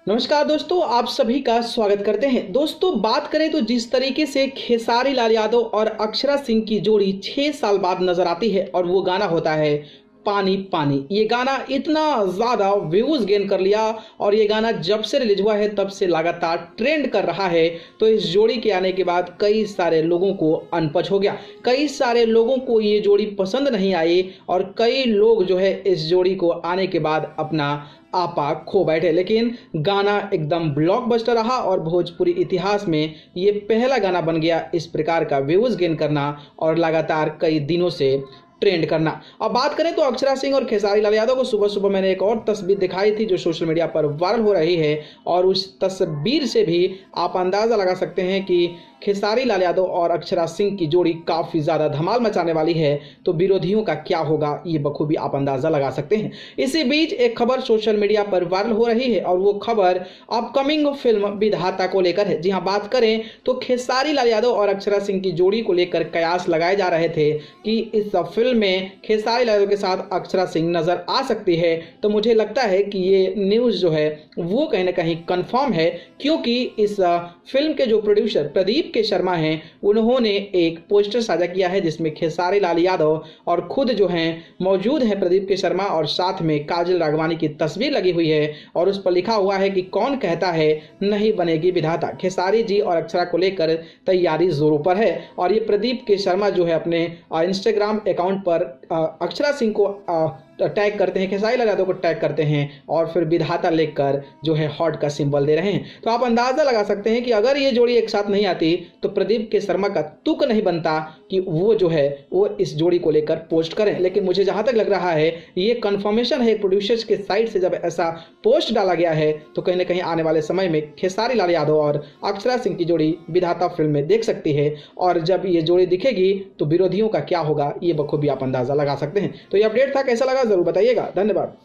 नमस्कार दोस्तों, आप सभी का स्वागत करते हैं। दोस्तों, बात करें तो जिस तरीके से खेसारी लाल यादव और अक्षरा सिंह की जोड़ी 6 साल बाद नजर आती है और वो गाना होता है पानी पानी। ये गाना इतना ज़्यादा व्यूज़ गेन कर लिया और ये गाना जब से रिलीज हुआ है तब से लगातार ट्रेंड कर रहा है। तो इस जोड़ी के आने के बाद कई सारे लोगों को अनपच हो गया, कई सारे लोगों को ये जोड़ी पसंद नहीं आई और कई लोग जो है इस जोड़ी को आने के बाद अपना आपा खो बैठे। लेकिन गाना एकदम ब्लॉकबस्टर रहा और भोजपुरी इतिहास में ये पहला गाना बन गया इस प्रकार का व्यूज़ गेन करना और लगातार कई दिनों से ट्रेंड करना। अब बात करें तो अक्षरा सिंह और खेसारी लाल यादव को सुबह सुबह मैंने एक और तस्वीर दिखाई थी जो सोशल मीडिया पर वायरल हो रही है और उस तस्वीर से भी आप अंदाज़ा लगा सकते हैं कि खेसारी लाल यादव और अक्षरा सिंह की जोड़ी काफ़ी ज़्यादा धमाल मचाने वाली है। तो विरोधियों का क्या होगा ये बखूबी आप अंदाज़ा लगा सकते हैं। इसी बीच एक खबर सोशल मीडिया पर वायरल हो रही है और वो खबर अपकमिंग फिल्म विधाता को लेकर है। जी हाँ, बात करें तो खेसारी लाल यादव और अक्षरा सिंह की जोड़ी को लेकर कयास लगाए जा रहे थे कि इस फिल्म में खेसारी लाल यादव के साथ अक्षरा सिंह नजर आ सकती है। तो मुझे लगता है कि ये न्यूज़ जो है वो कहीं ना कहीं कंफर्म है, क्योंकि इस फिल्म के जो प्रोड्यूसर प्रदीप के शर्मा हैं उन्होंने एक पोस्टर साझा किया है जिसमें खेसारी लाल यादव और खुद जो हैं मौजूद हैं प्रदीप के शर्मा और साथ में काजल राघवानी की तस्वीर लगी हुई है और उस पर लिखा हुआ है कि कौन कहता है नहीं बनेगी विधाता। खेसारी जी और अक्षरा को लेकर तैयारी जोरों पर है और ये प्रदीप के शर्मा जो है अपने इंस्टाग्राम अकाउंट पर अक्षरा सिंह को टैग करते हैं, खेसारी लाल यादव को टैग करते हैं और फिर विधाता लिखकर जो है हॉट का सिंबल दे रहे हैं। तो आप अंदाज़ा लगा सकते हैं कि अगर ये जोड़ी एक साथ नहीं आती तो प्रदीप के शर्मा का तुक नहीं बनता कि वो जो है वो इस जोड़ी को लेकर पोस्ट करें। लेकिन मुझे जहाँ तक लग रहा है ये कन्फर्मेशन है प्रोड्यूसर्स के साइड से, जब ऐसा पोस्ट डाला गया है तो कहीं ना कहीं आने वाले समय में खेसारी लाल यादव और अक्षरा सिंह की जोड़ी विधाता फिल्म में देख सकती है और जब ये जोड़ी दिखेगी तो विरोधियों का क्या होगा ये बखूबी आप अंदाज़ा लगा सकते हैं। तो ये अपडेट था, कैसा लगा जरूर बताइएगा। धन्यवाद।